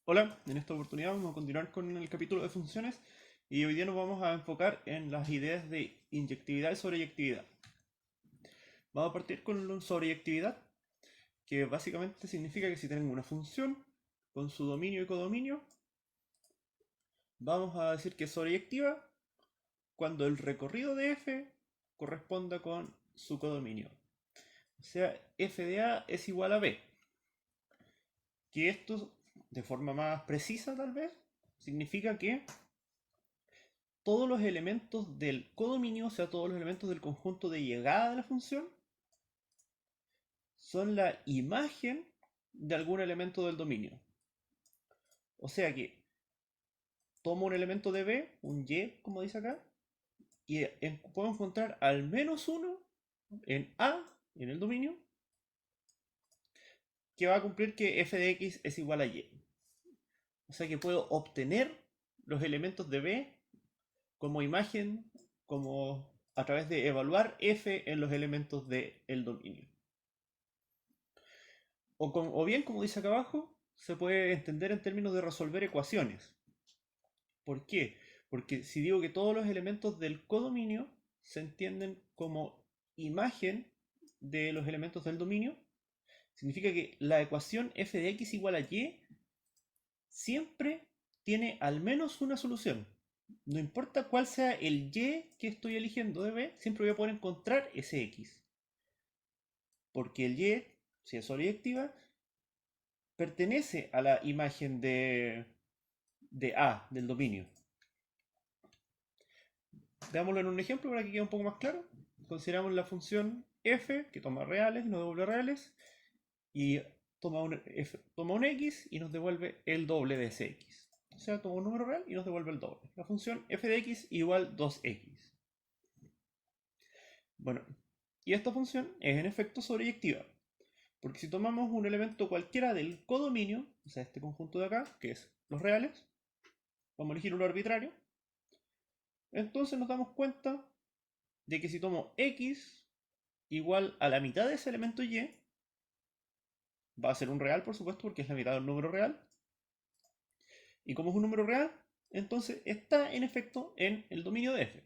Hola, en esta oportunidad vamos a continuar con el capítulo de funciones y hoy día nos vamos a enfocar en las ideas de inyectividad y sobreyectividad. Vamos a partir con sobreyectividad, que básicamente significa que si tengo una función con su dominio y codominio, vamos a decir que es sobreyectiva cuando el recorrido de f corresponda con su codominio. O sea, f de a es igual a b. Que esto, de forma más precisa tal vez, significa que todos los elementos del codominio, o sea, todos los elementos del conjunto de llegada de la función, son la imagen de algún elemento del dominio. O sea que tomo un elemento de B, un Y, como dice acá, y puedo encontrar al menos uno en A, en el dominio, que va a cumplir que f de x es igual a y. O sea que puedo obtener los elementos de B como imagen, como a través de evaluar f en los elementos del dominio. O bien, como dice acá abajo, se puede entender en términos de resolver ecuaciones. ¿Por qué? Porque si digo que todos los elementos del codominio se entienden como imagen de los elementos del dominio, significa que la ecuación f de x igual a y siempre tiene al menos una solución. No importa cuál sea el y que estoy eligiendo de b, siempre voy a poder encontrar ese x. Porque el y, si es sobreyectiva, pertenece a la imagen de A, del dominio. Veámoslo en un ejemplo para que quede un poco más claro. Consideramos la función f, que toma reales, nos devuelve reales, y toma un x y nos devuelve el doble de ese x. O sea, toma un número real y nos devuelve el doble. La función f de x igual 2x. Bueno, y esta función es en efecto sobreyectiva. Porque si tomamos un elemento cualquiera del codominio, o sea, este conjunto de acá, que es los reales, vamos a elegir uno arbitrario, entonces nos damos cuenta de que si tomo x igual a la mitad de ese elemento y, va a ser un real, por supuesto, porque es la mitad del número real. Y como es un número real, entonces está en efecto en el dominio de f.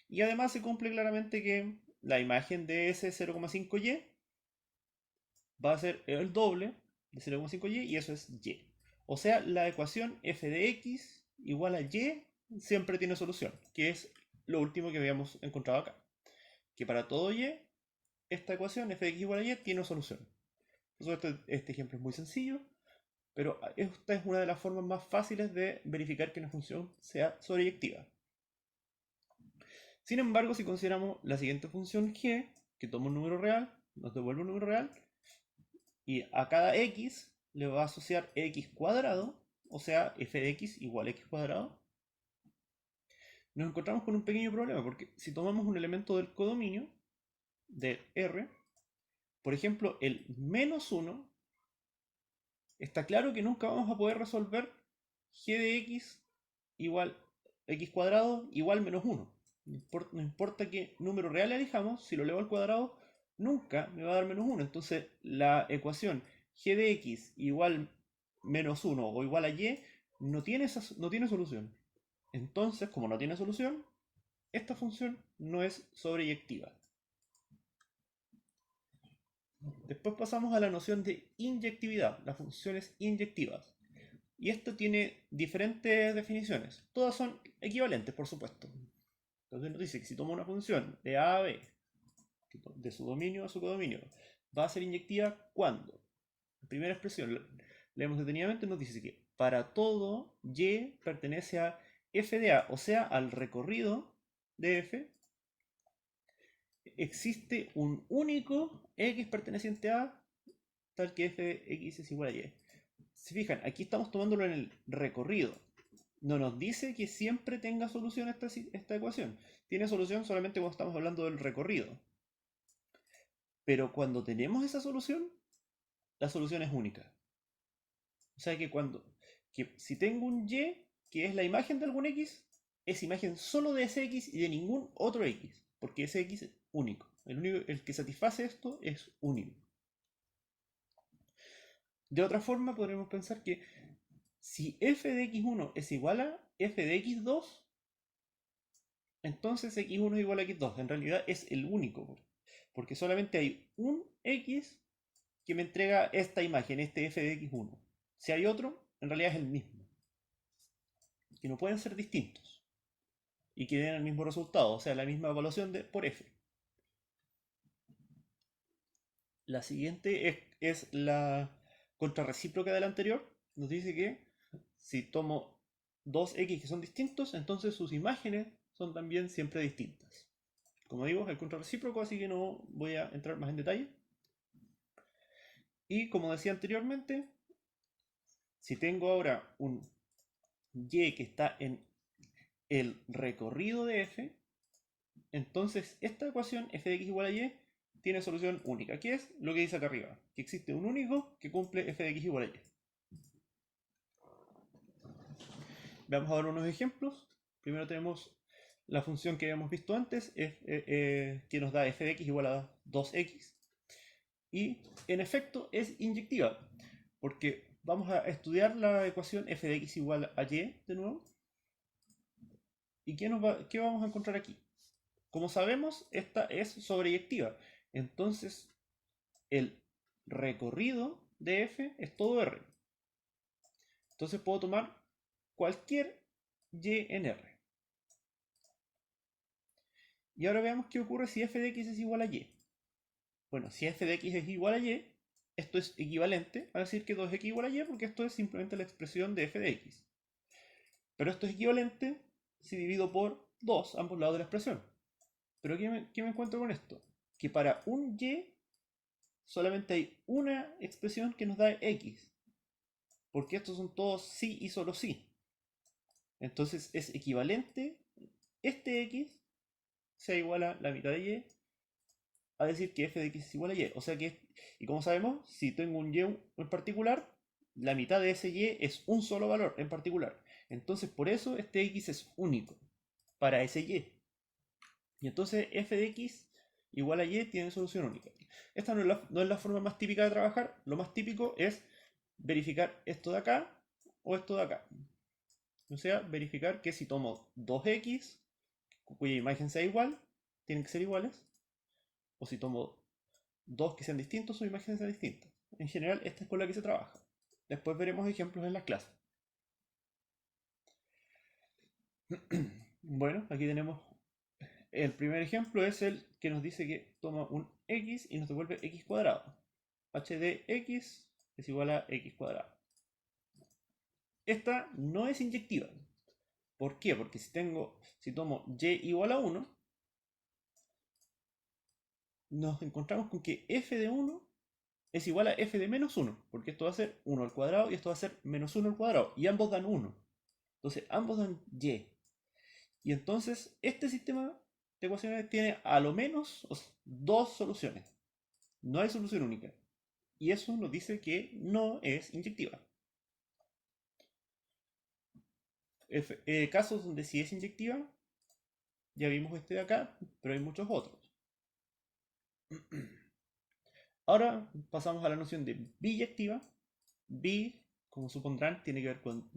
Y además se cumple claramente que la imagen de ese 0,5y va a ser el doble de 0,5y y eso es y. O sea, la ecuación f de x igual a y siempre tiene solución, que es lo último que habíamos encontrado acá. Que para todo y, esta ecuación f de x igual a y tiene solución. Por supuesto, este ejemplo es muy sencillo, pero esta es una de las formas más fáciles de verificar que una función sea sobreyectiva. Sin embargo, si consideramos la siguiente función g, que toma un número real, nos devuelve un número real, y a cada x le va a asociar x cuadrado, o sea, f de x igual a x cuadrado, nos encontramos con un pequeño problema, porque si tomamos un elemento del codominio, de R, por ejemplo, el menos 1, está claro que nunca vamos a poder resolver g de x igual x cuadrado igual menos 1. No importa qué número real elijamos, si lo elevo al cuadrado, nunca me va a dar menos 1. Entonces la ecuación g de x igual menos 1 o igual a y no tiene solución. Entonces, como no tiene solución, esta función no es sobreyectiva. Después pasamos a la noción de inyectividad, las funciones inyectivas. Y esto tiene diferentes definiciones. Todas son equivalentes, por supuesto. Entonces nos dice que si tomo una función de a a b, de su dominio a su codominio, va a ser inyectiva cuando. La primera expresión, leemos detenidamente, nos dice que para todo y pertenece a f de a, o sea, al recorrido de f, existe un único x perteneciente a tal que f de x es igual a y. Si fijan, aquí estamos tomándolo en el recorrido. No nos dice que siempre tenga solución esta ecuación. Tiene solución solamente cuando estamos hablando del recorrido. Pero cuando tenemos esa solución, la solución es única. O sea que si tengo un y que es la imagen de algún x, es imagen solo de ese x y de ningún otro x. Porque ese x es único. El que satisface esto es único. De otra forma, podríamos pensar que si f de x1 es igual a f de x2, entonces x1 es igual a x2. En realidad es el único, porque solamente hay un x que me entrega esta imagen, este f de x1. Si hay otro, en realidad es el mismo. Que no pueden ser distintos y que den el mismo resultado, o sea, la misma evaluación por f. La siguiente es la contrarrecíproca de la anterior. Nos dice que si tomo dos x que son distintos, entonces sus imágenes son también siempre distintas. Como digo, es el contrarrecíproco, así que no voy a entrar más en detalle. Y como decía anteriormente, si tengo ahora un y que está en el recorrido de f, entonces esta ecuación f de x igual a y tiene solución única, que es lo que dice acá arriba, que existe un único que cumple f de x igual a y. Veamos ahora unos ejemplos. Primero tenemos la función que habíamos visto antes, que nos da f de x igual a 2x. Y en efecto es inyectiva, porque vamos a estudiar la ecuación f de x igual a y de nuevo. ¿Y qué vamos a encontrar aquí? Como sabemos, esta es sobreyectiva. Entonces, el recorrido de f es todo r. Entonces puedo tomar cualquier y en r. Y ahora veamos qué ocurre si f de x es igual a y. Bueno, si f de x es igual a y, esto es equivalente a decir que 2x igual a y, porque esto es simplemente la expresión de f de x. Pero esto es equivalente si divido por 2 ambos lados de la expresión. Pero ¿qué me encuentro con esto? Que para un y solamente hay una expresión que nos da x. Porque estos son todos sí y solo sí. Entonces es equivalente este x sea igual a la mitad de y a decir que f de x es igual a y. O sea que, y como sabemos, si tengo un y en particular, la mitad de ese y es un solo valor en particular. Entonces por eso este x es único para ese y. Y entonces f de x igual a y tiene solución única. Esta no es la forma más típica de trabajar. Lo más típico es verificar esto de acá o esto de acá. O sea, verificar que si tomo 2x, cuya imagen sea igual, tienen que ser iguales. O si tomo dos que sean distintos, sus imágenes sean distintas. En general, esta es con la que se trabaja. Después veremos ejemplos en las clases. Bueno, aquí tenemos el primer ejemplo, es el que nos dice que toma un x y nos devuelve x cuadrado. h de x es igual a x cuadrado. Esta no es inyectiva. ¿Por qué? Porque si tomo y igual a 1, nos encontramos con que f de 1 es igual a f de menos 1, porque esto va a ser 1 al cuadrado y esto va a ser menos 1 al cuadrado, y ambos dan 1. Entonces, ambos dan y. Y entonces, este sistema de ecuaciones tiene a lo menos dos soluciones. No hay solución única. Y eso nos dice que no es inyectiva. Casos donde sí es inyectiva, ya vimos este de acá, pero hay muchos otros. Ahora pasamos a la noción de biyectiva. Bi, como supondrán, tiene que ver con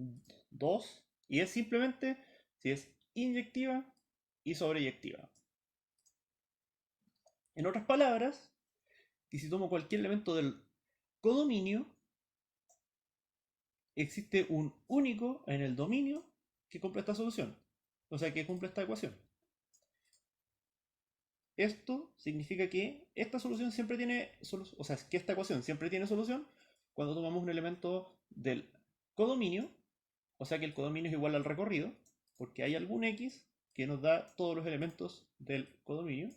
2 y es simplemente si es inyectiva y sobreyectiva. En otras palabras, que si tomo cualquier elemento del codominio, existe un único en el dominio que cumple esta solución, o sea, que cumple esta ecuación. Esto significa que esta solución siempre tiene solución, o sea, que esta ecuación siempre tiene solución cuando tomamos un elemento del codominio, o sea que el codominio es igual al recorrido, porque hay algún x que nos da todos los elementos del codominio.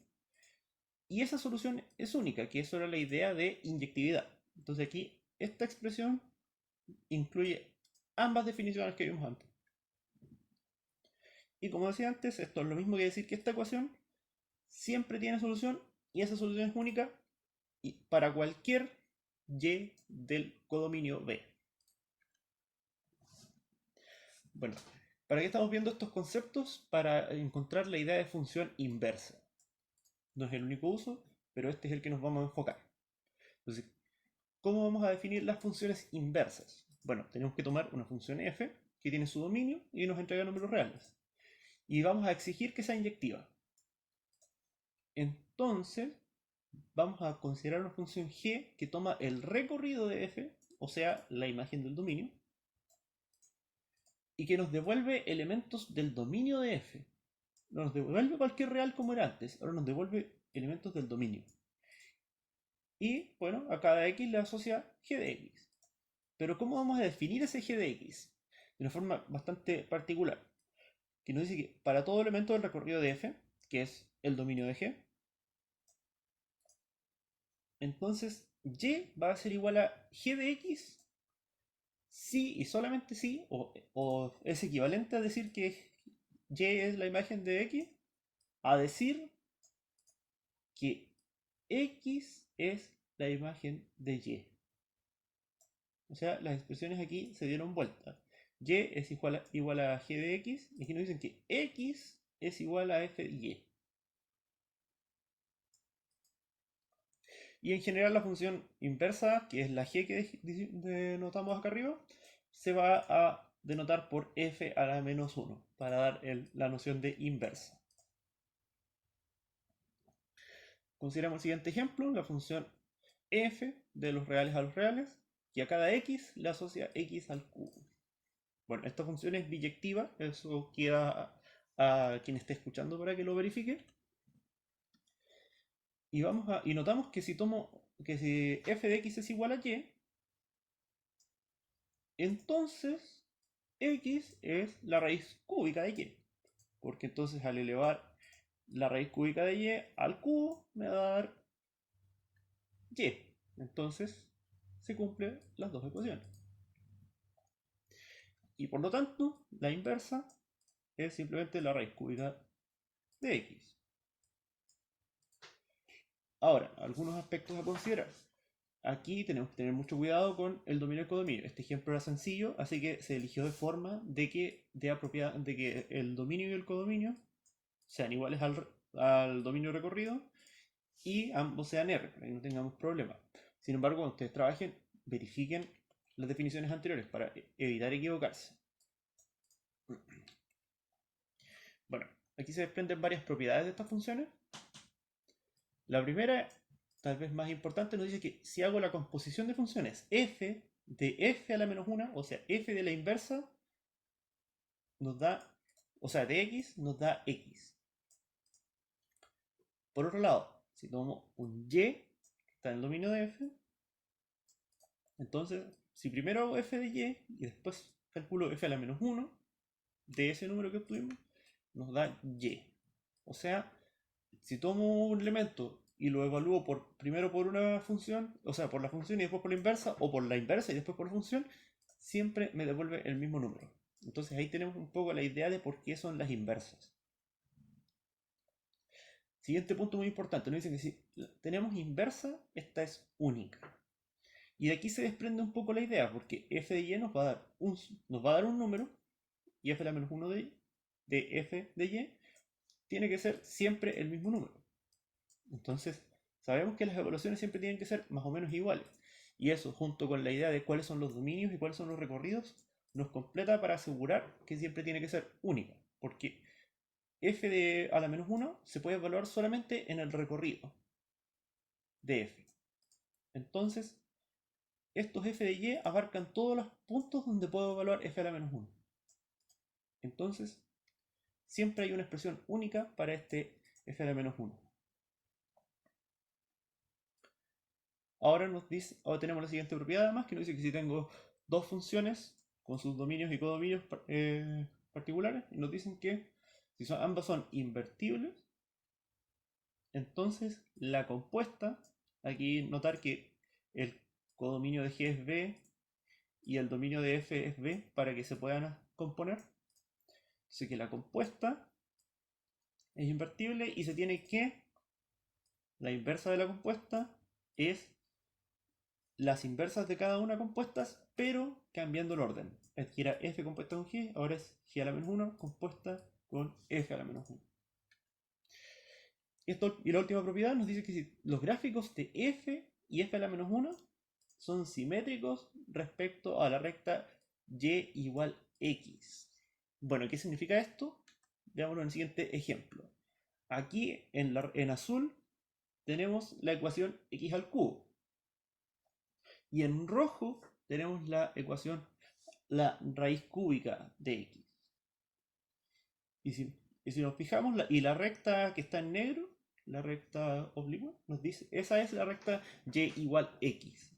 Y esa solución es única, que eso era la idea de inyectividad. Entonces aquí esta expresión incluye ambas definiciones que vimos antes. Y como decía antes, esto es lo mismo que decir que esta ecuación siempre tiene solución y esa solución es única para cualquier y del codominio B. Bueno, ¿para qué estamos viendo estos conceptos? Para encontrar la idea de función inversa. No es el único uso, pero este es el que nos vamos a enfocar. Entonces, ¿cómo vamos a definir las funciones inversas? Bueno, tenemos que tomar una función f que tiene su dominio y nos entrega números reales. Y vamos a exigir que sea inyectiva. Entonces, vamos a considerar una función g que toma el recorrido de f, o sea, la imagen del dominio, y que nos devuelve elementos del dominio de f. No nos devuelve cualquier real como era antes, ahora nos devuelve elementos del dominio. Y bueno, a cada x le asocia g de x. Pero ¿cómo vamos a definir ese g de x? De una forma bastante particular, que nos dice que para todo elemento del recorrido de f, que es el dominio de g, entonces y va a ser igual a g de x si y solamente si, o es equivalente a decir que y es la imagen de x, a decir que x es la imagen de y. O sea, las expresiones aquí se dieron vuelta. Y es igual a g de x, y aquí nos dicen que x es igual a f de y. Y en general la función inversa, que es la g que denotamos acá arriba, se va a denotar por f a la menos 1, para dar la noción de inversa. Consideramos el siguiente ejemplo, la función f de los reales a los reales, que a cada x le asocia x al cubo. Bueno, esta función es biyectiva, eso queda a quien esté escuchando para que lo verifique. Y notamos que si f de x es igual a y, entonces x es la raíz cúbica de y. Porque entonces al elevar la raíz cúbica de y al cubo me va a dar y. Entonces se cumplen las dos ecuaciones. Y por lo tanto, la inversa es simplemente la raíz cúbica de x. Ahora, algunos aspectos a considerar. Aquí tenemos que tener mucho cuidado con el dominio y el codominio. Este ejemplo era sencillo, así que se eligió de forma de que el dominio y el codominio sean iguales al dominio recorrido y ambos sean R, para que no tengamos problemas. Sin embargo, cuando ustedes trabajen, verifiquen las definiciones anteriores para evitar equivocarse. Bueno, aquí se desprenden varias propiedades de estas funciones. La primera, tal vez más importante, nos dice que si hago la composición de funciones f de f a la menos 1, o sea, f de la inversa, nos da, o sea, de x nos da x. Por otro lado, si tomo un y, que está en el dominio de f, entonces, si primero hago f de y y después calculo f a la menos 1 de ese número que obtuvimos, nos da y. O sea, si tomo un elemento y lo evalúo primero por una función, o sea, por la función y después por la inversa, o por la inversa y después por la función, siempre me devuelve el mismo número. Entonces ahí tenemos un poco la idea de por qué son las inversas. Siguiente punto muy importante, nos dicen que si tenemos inversa, esta es única. Y de aquí se desprende un poco la idea, porque f de y nos va a dar un número, y f de la menos 1 de f de y tiene que ser siempre el mismo número. Entonces, sabemos que las evaluaciones siempre tienen que ser más o menos iguales. Y eso, junto con la idea de cuáles son los dominios y cuáles son los recorridos, nos completa para asegurar que siempre tiene que ser única. Porque f de a la menos 1 se puede evaluar solamente en el recorrido de f. Entonces, estos f de y abarcan todos los puntos donde puedo evaluar f a la menos 1. Entonces, siempre hay una expresión única para este f a la menos 1. Ahora tenemos la siguiente propiedad además, que nos dice que si tengo dos funciones con sus dominios y codominios particulares, y nos dicen que si ambas son invertibles, entonces la compuesta, aquí notar que el codominio de G es B y el dominio de F es B para que se puedan componer. Así que la compuesta es invertible y se tiene que, la inversa de la compuesta es las inversas de cada una compuestas, pero cambiando el orden. Aquí era f compuesta con g, ahora es g a la menos 1 compuesta con f a la menos 1. Y la última propiedad nos dice que si los gráficos de f y f a la menos 1 son simétricos respecto a la recta y igual x. Bueno, ¿qué significa esto? Veámoslo en el siguiente ejemplo. Aquí en azul tenemos la ecuación x al cubo. Y en rojo tenemos la ecuación, la raíz cúbica de x. Y si nos fijamos, y la recta que está en negro, la recta oblicua, nos dice, esa es la recta y igual x.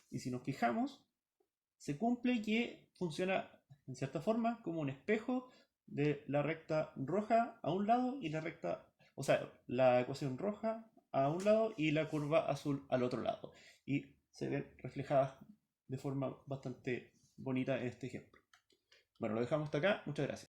Y si nos fijamos, se cumple que funciona en cierta forma como un espejo de la recta roja a un lado y la recta, o sea, la ecuación roja a un lado y la curva azul al otro lado. Y se ven reflejadas de forma bastante bonita en este ejemplo. Bueno, lo dejamos hasta acá. Muchas gracias.